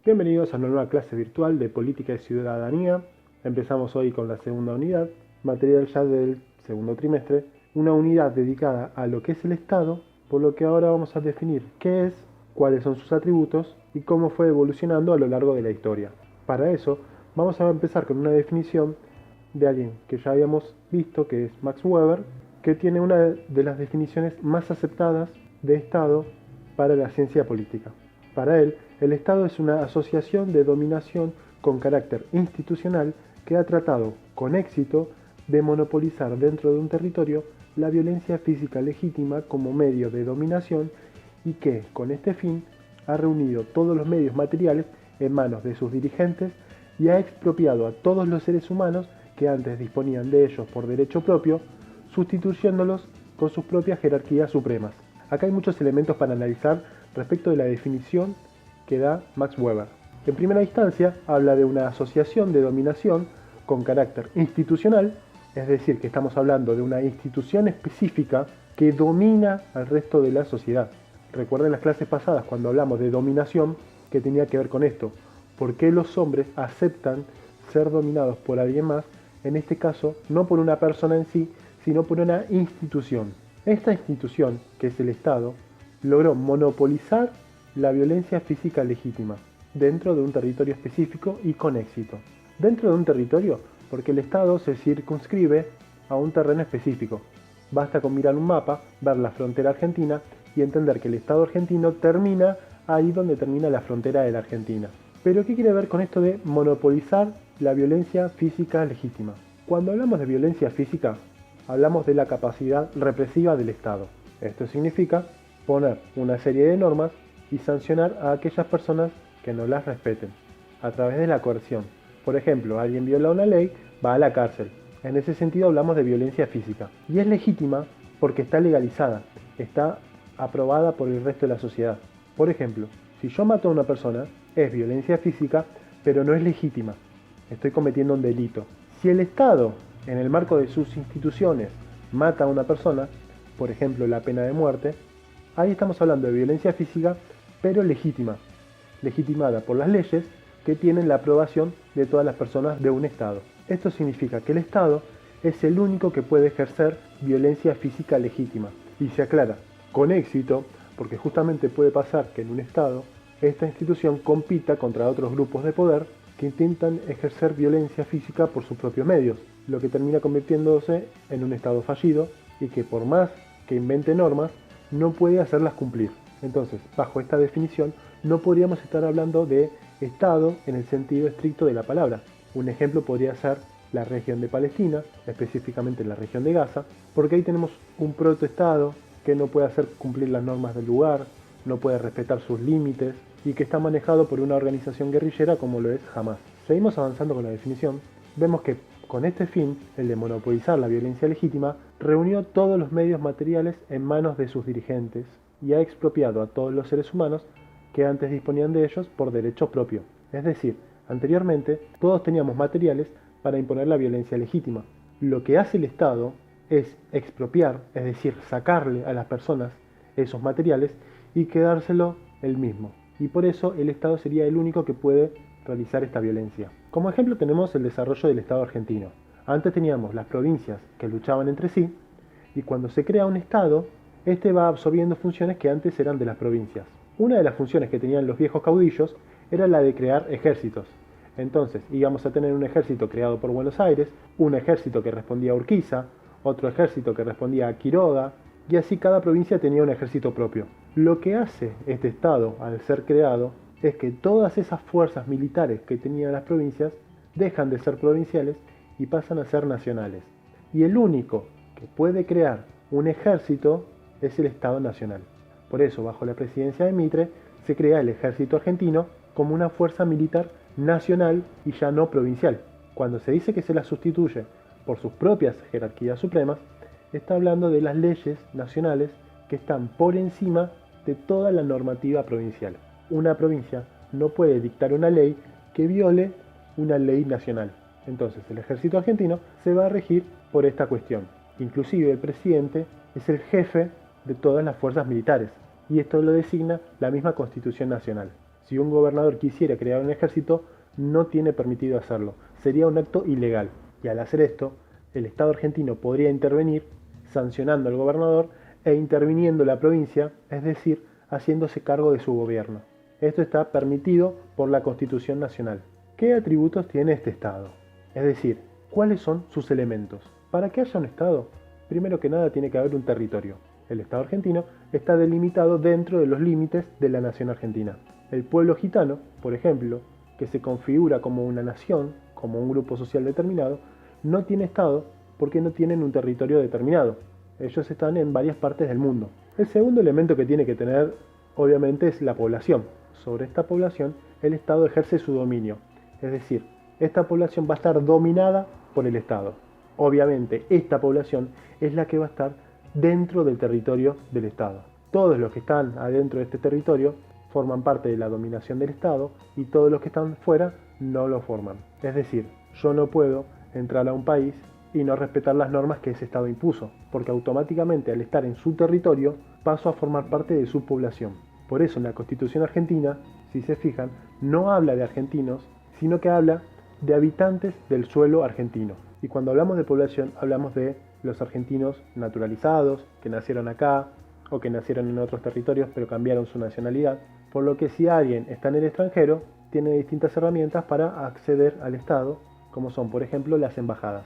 Bienvenidos a una nueva clase virtual de Política y Ciudadanía. Empezamos hoy con la segunda unidad, material ya del segundo trimestre, una unidad dedicada a lo que es el Estado, por lo que ahora vamos a definir qué es, cuáles son sus atributos y cómo fue evolucionando a lo largo de la historia. Para eso, vamos a empezar con una definición de alguien que ya habíamos visto, que es Max Weber, que tiene una de las definiciones más aceptadas de Estado para la ciencia política. Para él, el Estado es una asociación de dominación con carácter institucional que ha tratado con éxito de monopolizar dentro de un territorio la violencia física legítima como medio de dominación y que, con este fin, ha reunido todos los medios materiales en manos de sus dirigentes y ha expropiado a todos los seres humanos que antes disponían de ellos por derecho propio, sustituyéndolos con sus propias jerarquías supremas. Acá hay muchos elementos para analizar respecto de la definición que da Max Weber. En primera instancia, habla de una asociación de dominación con carácter institucional, es decir, que estamos hablando de una institución específica que domina al resto de la sociedad. Recuerden las clases pasadas cuando hablamos de dominación, que tenía que ver con esto. ¿Por qué los hombres aceptan ser dominados por alguien más? En este caso, no por una persona en sí, sino por una institución. Esta institución, que es el Estado, logró monopolizar la violencia física legítima dentro de un territorio específico y con éxito. Dentro de un territorio, porque el Estado se circunscribe a un terreno específico. Basta con mirar un mapa, ver la frontera argentina y entender que el Estado argentino termina ahí donde termina la frontera de la Argentina. Pero ¿qué quiere ver con esto de monopolizar la violencia física legítima? Cuando hablamos de violencia física, hablamos de la capacidad represiva del Estado. Esto significa poner una serie de normas y sancionar a aquellas personas que no las respeten, a través de la coerción. Por ejemplo, alguien viola una ley, va a la cárcel. En ese sentido hablamos de violencia física. Y es legítima porque está legalizada, está aprobada por el resto de la sociedad. Por ejemplo, si yo mato a una persona, es violencia física, pero no es legítima. Estoy cometiendo un delito. Si el Estado, en el marco de sus instituciones, mata a una persona, por ejemplo la pena de muerte, ahí estamos hablando de violencia física, pero legítima, legitimada por las leyes que tienen la aprobación de todas las personas de un Estado. Esto significa que el Estado es el único que puede ejercer violencia física legítima. Y se aclara, con éxito, porque justamente puede pasar que en un Estado esta institución compita contra otros grupos de poder que intentan ejercer violencia física por sus propios medios, lo que termina convirtiéndose en un Estado fallido y que por más que invente normas, no puede hacerlas cumplir. Entonces, bajo esta definición, no podríamos estar hablando de Estado en el sentido estricto de la palabra. Un ejemplo podría ser la región de Palestina, específicamente la región de Gaza, porque ahí tenemos un protoestado que no puede hacer cumplir las normas del lugar, no puede respetar sus límites y que está manejado por una organización guerrillera como lo es Hamas. Seguimos avanzando con la definición. Vemos que con este fin, el de monopolizar la violencia legítima, reunió todos los medios materiales en manos de sus dirigentes y ha expropiado a todos los seres humanos que antes disponían de ellos por derecho propio. Es decir, anteriormente todos teníamos materiales para imponer la violencia legítima. Lo que hace el Estado es expropiar, es decir, sacarle a las personas esos materiales y quedárselo él mismo. Y por eso el Estado sería el único que puede realizar esta violencia. Como ejemplo tenemos el desarrollo del Estado argentino. Antes teníamos las provincias que luchaban entre sí y cuando se crea un Estado, este va absorbiendo funciones que antes eran de las provincias. Una de las funciones que tenían los viejos caudillos era la de crear ejércitos. Entonces íbamos a tener un ejército creado por Buenos Aires, un ejército que respondía a Urquiza, otro ejército que respondía a Quiroga, y así cada provincia tenía un ejército propio. Lo que hace este Estado al ser creado es que todas esas fuerzas militares que tenían las provincias dejan de ser provinciales y pasan a ser nacionales. Y el único que puede crear un ejército es el Estado Nacional. Por eso, bajo la presidencia de Mitre, se crea el ejército argentino como una fuerza militar nacional y ya no provincial. Cuando se dice que se la sustituye por sus propias jerarquías supremas, está hablando de las leyes nacionales que están por encima de toda la normativa provincial. Una provincia no puede dictar una ley que viole una ley nacional. Entonces el ejército argentino se va a regir por esta cuestión. Inclusive el presidente es el jefe de todas las fuerzas militares y esto lo designa la misma Constitución Nacional. Si un gobernador quisiera crear un ejército, no tiene permitido hacerlo. Sería un acto ilegal. Y al hacer esto, el Estado argentino podría intervenir sancionando al gobernador e interviniendo la provincia, es decir, haciéndose cargo de su gobierno. Esto está permitido por la Constitución Nacional. ¿Qué atributos tiene este Estado? Es decir, ¿cuáles son sus elementos? Para que haya un Estado, primero que nada tiene que haber un territorio. El Estado argentino está delimitado dentro de los límites de la nación argentina. El pueblo gitano, por ejemplo, que se configura como una nación, como un grupo social determinado, no tiene Estado porque no tienen un territorio determinado. Ellos están en varias partes del mundo. El segundo elemento que tiene que tener, obviamente, es la población. Sobre esta población, el Estado ejerce su dominio. Es decir, esta población va a estar dominada por el Estado. Obviamente, esta población es la que va a estar dentro del territorio del Estado. Todos los que están adentro de este territorio forman parte de la dominación del Estado y todos los que están fuera no lo forman. Es decir, yo no puedo entrar a un país y no respetar las normas que ese Estado impuso, porque automáticamente al estar en su territorio paso a formar parte de su población. Por eso en la Constitución argentina, si se fijan, no habla de argentinos, sino que habla de habitantes del suelo argentino. Y cuando hablamos de población, hablamos de los argentinos naturalizados, que nacieron acá, o que nacieron en otros territorios pero cambiaron su nacionalidad, por lo que si alguien está en el extranjero, tiene distintas herramientas para acceder al Estado, como son por ejemplo las embajadas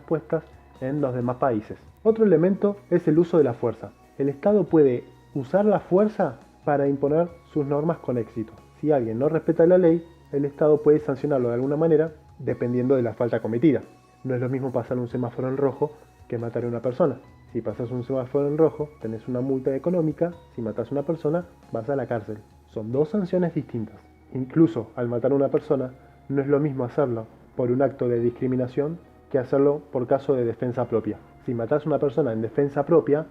puestas en los demás países. Otro elemento es el uso de la fuerza. El Estado puede usar la fuerza para imponer sus normas con éxito. Si alguien no respeta la ley, el Estado puede sancionarlo de alguna manera dependiendo de la falta cometida. No es lo mismo pasar un semáforo en rojo que matar a una persona. Si pasas un semáforo en rojo, tenés una multa económica. Si matas a una persona, vas a la cárcel. Son dos sanciones distintas. Incluso al matar a una persona, no es lo mismo hacerlo por un acto de discriminación que hacerlo por caso de defensa propia. Si matas a una persona en defensa propia,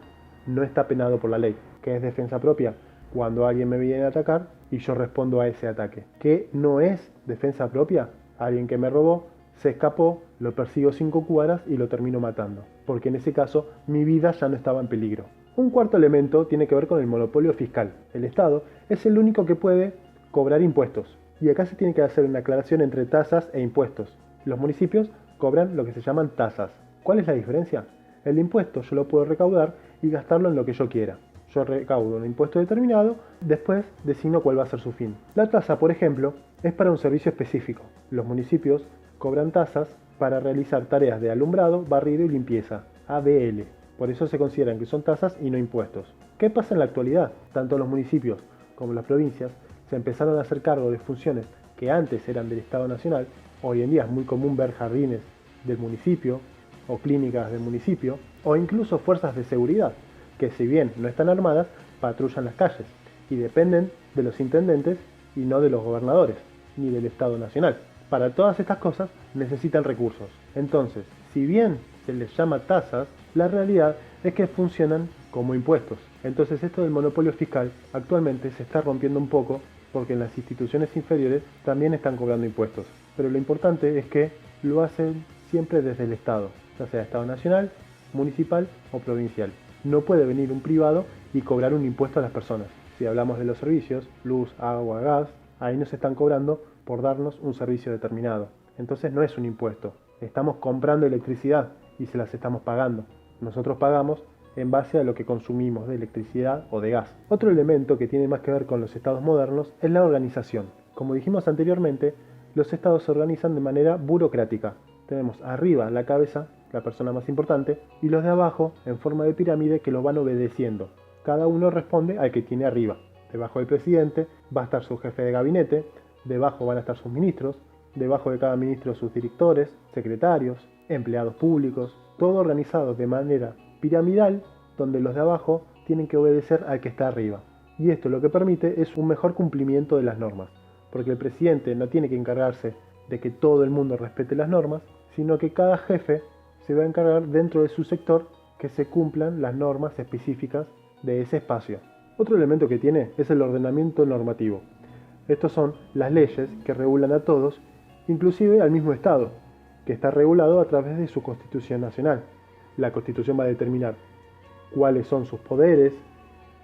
no está penado por la ley. ¿Qué es defensa propia? Cuando alguien me viene a atacar y yo respondo a ese ataque. ¿Qué no es defensa propia? Alguien que me robó, se escapó, lo persigo 5 cuadras y lo termino matando, porque en ese caso mi vida ya no estaba en peligro. Un cuarto elemento tiene que ver con el monopolio fiscal. El Estado es el único que puede cobrar impuestos. Y acá se tiene que hacer una aclaración entre tasas e impuestos. Los municipios cobran lo que se llaman tasas. ¿Cuál es la diferencia? El impuesto yo lo puedo recaudar y gastarlo en lo que yo quiera. Yo recaudo un impuesto determinado, después designo cuál va a ser su fin. La tasa, por ejemplo, es para un servicio específico. Los municipios cobran tasas para realizar tareas de alumbrado, barrido y limpieza, ABL. Por eso se consideran que son tasas y no impuestos. ¿Qué pasa en la actualidad? Tanto los municipios como las provincias se empezaron a hacer cargo de funciones que antes eran del Estado Nacional. Hoy en día es muy común ver jardines del municipio o clínicas del municipio o incluso fuerzas de seguridad que, si bien no están armadas, patrullan las calles y dependen de los intendentes y no de los gobernadores ni del Estado Nacional. Para todas estas cosas necesitan recursos. Entonces, si bien se les llama tasas, la realidad es que funcionan como impuestos. Entonces esto del monopolio fiscal actualmente se está rompiendo un poco porque en las instituciones inferiores también están cobrando impuestos. Pero lo importante es que lo hacen siempre desde el Estado, ya sea Estado nacional, municipal o provincial. No puede venir un privado y cobrar un impuesto a las personas. Si hablamos de los servicios, luz, agua, gas, ahí nos están cobrando por darnos un servicio determinado. Entonces no es un impuesto. Estamos comprando electricidad y se las estamos pagando. Nosotros pagamos en base a lo que consumimos de electricidad o de gas. Otro elemento que tiene más que ver con los estados modernos es la organización. Como dijimos anteriormente, los estados se organizan de manera burocrática. Tenemos arriba la cabeza, la persona más importante, y los de abajo en forma de pirámide que los van obedeciendo. Cada uno responde al que tiene arriba. Debajo del presidente va a estar su jefe de gabinete, debajo van a estar sus ministros, debajo de cada ministro sus directores, secretarios, empleados públicos, todo organizado de manera piramidal, donde los de abajo tienen que obedecer al que está arriba. Y esto lo que permite es un mejor cumplimiento de las normas, porque el presidente no tiene que encargarse de que todo el mundo respete las normas, sino que cada jefe se va a encargar dentro de su sector que se cumplan las normas específicas de ese espacio. Otro elemento que tiene es el ordenamiento normativo. Estos son las leyes que regulan a todos, inclusive al mismo Estado, que está regulado a través de su Constitución Nacional. La Constitución va a determinar cuáles son sus poderes,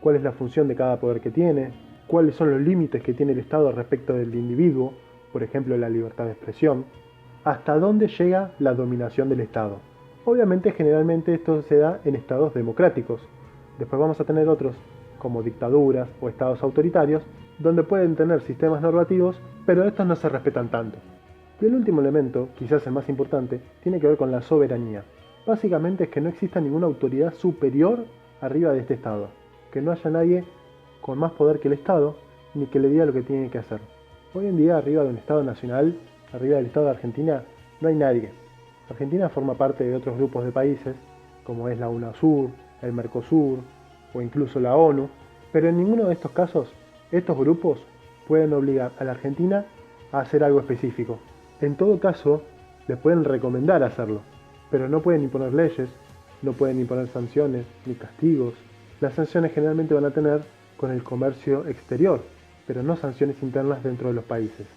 cuál es la función de cada poder que tiene, cuáles son los límites que tiene el Estado respecto del individuo, por ejemplo la libertad de expresión, hasta dónde llega la dominación del Estado. Obviamente generalmente esto se da en estados democráticos. Después vamos a tener otros como dictaduras o estados autoritarios, donde pueden tener sistemas normativos, pero estos no se respetan tanto. Y el último elemento, quizás el más importante, tiene que ver con la soberanía. Básicamente es que no exista ninguna autoridad superior arriba de este Estado, que no haya nadie con más poder que el Estado, ni que le diga lo que tiene que hacer. Hoy en día arriba de un Estado nacional, arriba del Estado de Argentina, no hay nadie. Argentina forma parte de otros grupos de países, como es la UNASUR, el Mercosur o incluso la ONU, pero en ninguno de estos casos, estos grupos pueden obligar a la Argentina a hacer algo específico. En todo caso, le pueden recomendar hacerlo, pero no pueden imponer leyes, no pueden imponer sanciones ni castigos. Las sanciones generalmente van a tener con el comercio exterior, pero no sanciones internas dentro de los países.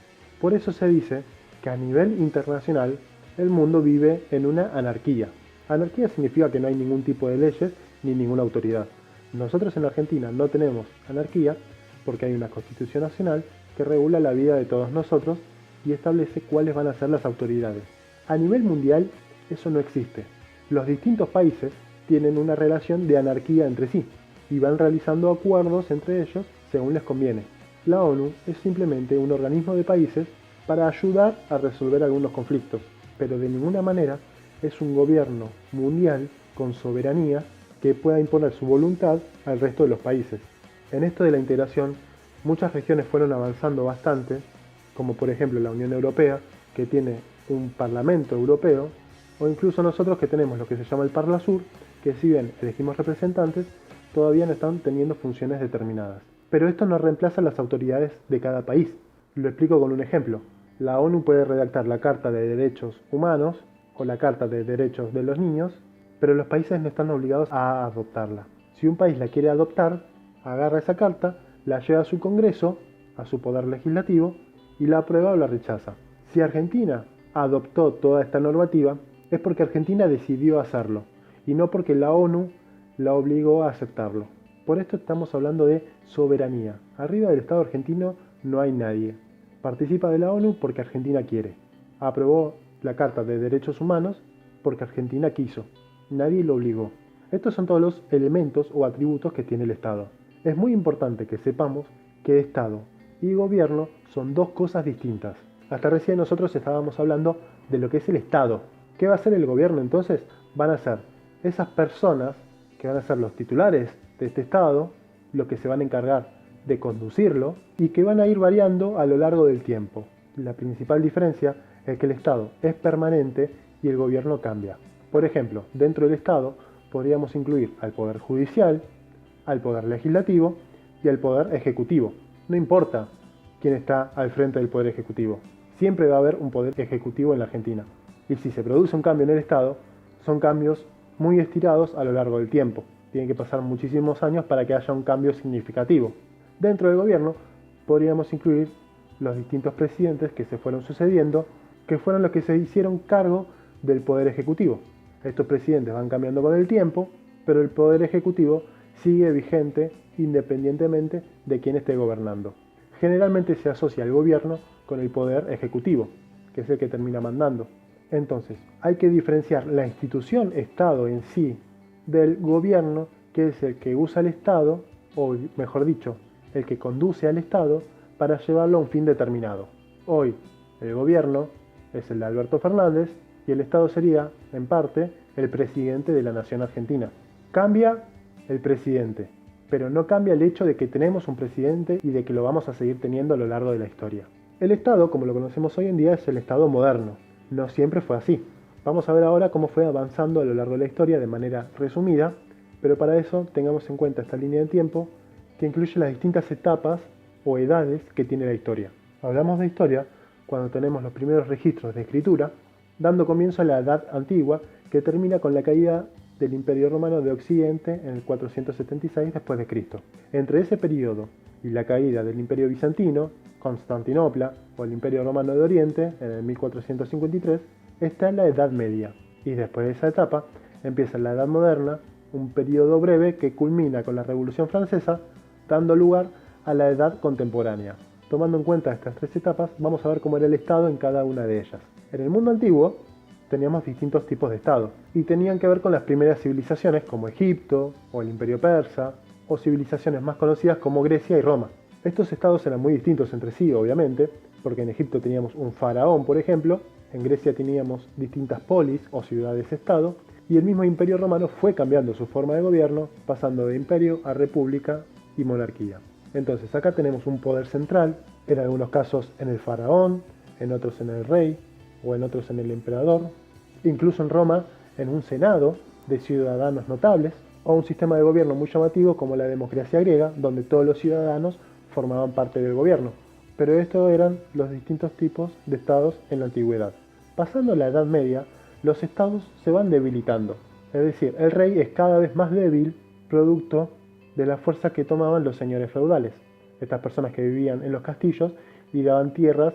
Por eso se dice que a nivel internacional el mundo vive en una anarquía. Anarquía significa que no hay ningún tipo de leyes ni ninguna autoridad. Nosotros en Argentina no tenemos anarquía porque hay una constitución nacional que regula la vida de todos nosotros y establece cuáles van a ser las autoridades. A nivel mundial eso no existe. Los distintos países tienen una relación de anarquía entre sí y van realizando acuerdos entre ellos según les conviene. La ONU es simplemente un organismo de países para ayudar a resolver algunos conflictos, pero de ninguna manera es un gobierno mundial con soberanía que pueda imponer su voluntad al resto de los países. En esto de la integración, muchas regiones fueron avanzando bastante, como por ejemplo la Unión Europea, que tiene un Parlamento Europeo, o incluso nosotros que tenemos lo que se llama el Parlasur, que si bien elegimos representantes, todavía no están teniendo funciones determinadas. Pero esto no reemplaza las autoridades de cada país. Lo explico con un ejemplo. La ONU puede redactar la Carta de Derechos Humanos o la Carta de Derechos de los Niños, pero los países no están obligados a adoptarla. Si un país la quiere adoptar, agarra esa carta, la lleva a su Congreso, a su poder legislativo, y la aprueba o la rechaza. Si Argentina adoptó toda esta normativa, es porque Argentina decidió hacerlo, y no porque la ONU la obligó a aceptarlo. Por esto estamos hablando de soberanía. Arriba del Estado argentino no hay nadie. Participa de la ONU porque Argentina quiere. Aprobó la Carta de Derechos Humanos porque Argentina quiso. Nadie lo obligó. Estos son todos los elementos o atributos que tiene el Estado. Es muy importante que sepamos que Estado y gobierno son dos cosas distintas. Hasta recién nosotros estábamos hablando de lo que es el Estado. ¿Qué va a hacer el gobierno entonces? Van a ser esas personas que van a ser los titulares de este Estado, los que se van a encargar de conducirlo y que van a ir variando a lo largo del tiempo. La principal diferencia es que el Estado es permanente y el gobierno cambia. Por ejemplo, dentro del Estado podríamos incluir al Poder Judicial, al Poder Legislativo y al Poder Ejecutivo. No importa quién está al frente del Poder Ejecutivo, siempre va a haber un Poder Ejecutivo en la Argentina. Y si se produce un cambio en el Estado, son cambios muy estirados a lo largo del tiempo. Tienen que pasar muchísimos años para que haya un cambio significativo. Dentro del gobierno podríamos incluir los distintos presidentes que se fueron sucediendo, que fueron los que se hicieron cargo del Poder Ejecutivo. Estos presidentes van cambiando con el tiempo, pero el Poder Ejecutivo sigue vigente independientemente de quién esté gobernando. Generalmente se asocia el gobierno con el Poder Ejecutivo, que es el que termina mandando. Entonces, hay que diferenciar la institución Estado en sí del gobierno, que es el que usa el Estado, o mejor dicho, el que conduce al Estado para llevarlo a un fin determinado. Hoy, el gobierno es el de Alberto Fernández y el Estado sería, en parte, el presidente de la nación argentina. Cambia el presidente, pero no cambia el hecho de que tenemos un presidente y de que lo vamos a seguir teniendo a lo largo de la historia. El Estado, como lo conocemos hoy en día, es el Estado moderno. No siempre fue así. Vamos a ver ahora cómo fue avanzando a lo largo de la historia de manera resumida, pero para eso tengamos en cuenta esta línea de tiempo que incluye las distintas etapas o edades que tiene la historia. Hablamos de historia cuando tenemos los primeros registros de escritura, dando comienzo a la Edad Antigua, que termina con la caída del Imperio Romano de Occidente en el 476 después de Cristo. Entre ese periodo y la caída del Imperio Bizantino, Constantinopla o el Imperio Romano de Oriente en el 1453, está la Edad Media. Y después de esa etapa empieza la Edad Moderna, un periodo breve que culmina con la Revolución Francesa, dando lugar a la edad contemporánea. Tomando en cuenta estas tres etapas, vamos a ver cómo era el Estado en cada una de ellas. En el mundo antiguo teníamos distintos tipos de Estado y tenían que ver con las primeras civilizaciones como Egipto o el Imperio Persa o civilizaciones más conocidas como Grecia y Roma. Estos estados eran muy distintos entre sí, obviamente, porque en Egipto teníamos un faraón, por ejemplo, en Grecia teníamos distintas polis o ciudades-estado, y el mismo Imperio Romano fue cambiando su forma de gobierno, pasando de imperio a república y monarquía. Entonces acá tenemos un poder central, en algunos casos en el faraón, en otros en el rey o en otros en el emperador, incluso en Roma en un senado de ciudadanos notables, o un sistema de gobierno muy llamativo como la democracia griega, donde todos los ciudadanos formaban parte del gobierno. Pero estos eran los distintos tipos de estados en la antigüedad. Pasando la Edad Media, los estados se van debilitando, es decir, el rey es cada vez más débil, producto de la fuerza que tomaban los señores feudales, estas personas que vivían en los castillos y daban tierras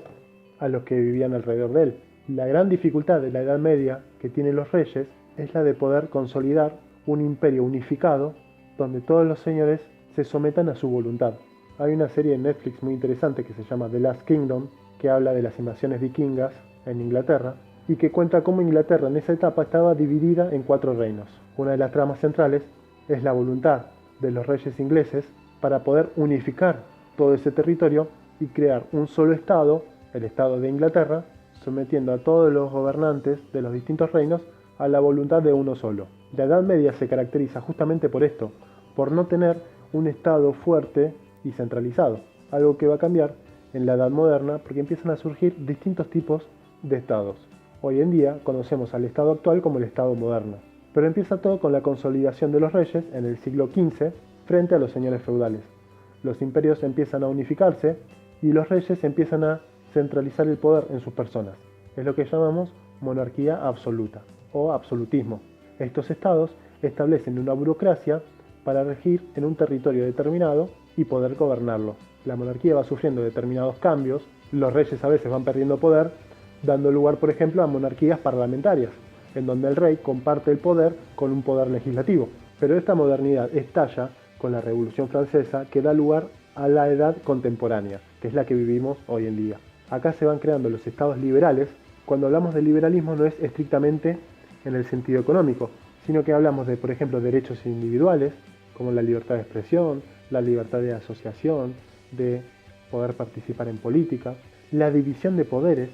a los que vivían alrededor de él. La gran dificultad de la Edad Media que tienen los reyes es la de poder consolidar un imperio unificado donde todos los señores se sometan a su voluntad. Hay una serie en Netflix muy interesante que se llama The Last Kingdom, que habla de las invasiones vikingas en Inglaterra y que cuenta cómo Inglaterra en esa etapa estaba dividida en 4 reinos. Una de las tramas centrales es la voluntad de los reyes ingleses para poder unificar todo ese territorio y crear un solo estado, el estado de Inglaterra, sometiendo a todos los gobernantes de los distintos reinos a la voluntad de uno solo. La Edad Media se caracteriza justamente por esto, por no tener un estado fuerte y centralizado, algo que va a cambiar en la Edad Moderna porque empiezan a surgir distintos tipos de estados. Hoy en día conocemos al estado actual como el estado moderno, pero empieza todo con la consolidación de los reyes en el siglo XV frente a los señores feudales. Los imperios empiezan a unificarse y los reyes empiezan a centralizar el poder en sus personas. Es lo que llamamos monarquía absoluta o absolutismo. Estos estados establecen una burocracia para regir en un territorio determinado y poder gobernarlo. La monarquía va sufriendo determinados cambios, los reyes a veces van perdiendo poder, dando lugar, por ejemplo, a monarquías parlamentarias, en donde el rey comparte el poder con un poder legislativo. Pero esta modernidad estalla con la Revolución Francesa, que da lugar a la edad contemporánea, que es la que vivimos hoy en día. Acá se van creando los estados liberales. Cuando hablamos de liberalismo no es estrictamente en el sentido económico, sino que hablamos de, por ejemplo, derechos individuales, como la libertad de expresión, la libertad de asociación, de poder participar en política, la división de poderes.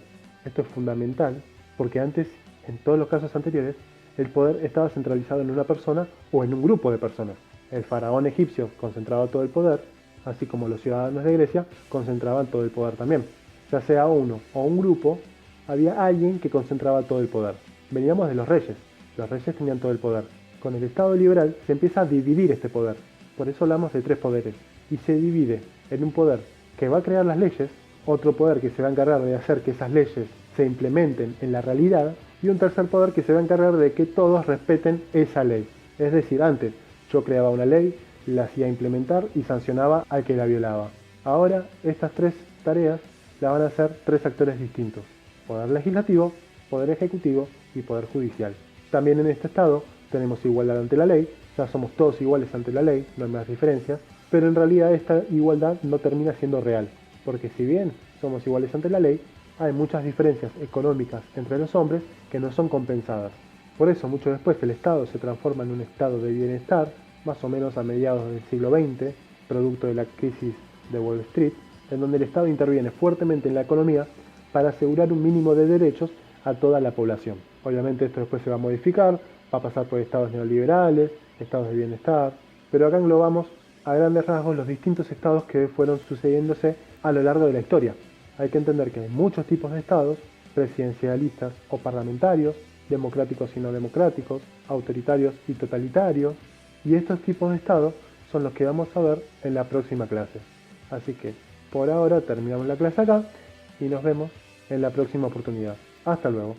Esto es fundamental, porque antes, en todos los casos anteriores, el poder estaba centralizado en una persona o en un grupo de personas. El faraón egipcio concentraba todo el poder, así como los ciudadanos de Grecia concentraban todo el poder también. Ya sea uno o un grupo, había alguien que concentraba todo el poder. Veníamos de los reyes tenían todo el poder. Con el Estado liberal se empieza a dividir este poder, por eso hablamos de 3 poderes, y se divide en un poder que va a crear las leyes, otro poder que se va a encargar de hacer que esas leyes se implementen en la realidad, y un tercer poder que se va a encargar de que todos respeten esa ley. Es decir, antes yo creaba una ley, la hacía implementar y sancionaba al que la violaba. Ahora estas 3 tareas las van a hacer 3 actores distintos: poder legislativo, poder ejecutivo y poder judicial. También en este estado tenemos igualdad ante la ley, ya somos todos iguales ante la ley, no hay más diferencias, pero en realidad esta igualdad no termina siendo real, porque si bien somos iguales ante la ley, hay muchas diferencias económicas entre los hombres que no son compensadas. Por eso, mucho después, el Estado se transforma en un estado de bienestar, más o menos a mediados del siglo XX, producto de la crisis de Wall Street, en donde el Estado interviene fuertemente en la economía para asegurar un mínimo de derechos a toda la población. Obviamente esto después se va a modificar, va a pasar por estados neoliberales, estados de bienestar, pero acá englobamos a grandes rasgos los distintos estados que fueron sucediéndose a lo largo de la historia. Hay que entender que hay muchos tipos de estados, presidencialistas o parlamentarios, democráticos y no democráticos, autoritarios y totalitarios, y estos tipos de estados son los que vamos a ver en la próxima clase. Así que por ahora terminamos la clase acá y nos vemos en la próxima oportunidad. Hasta luego.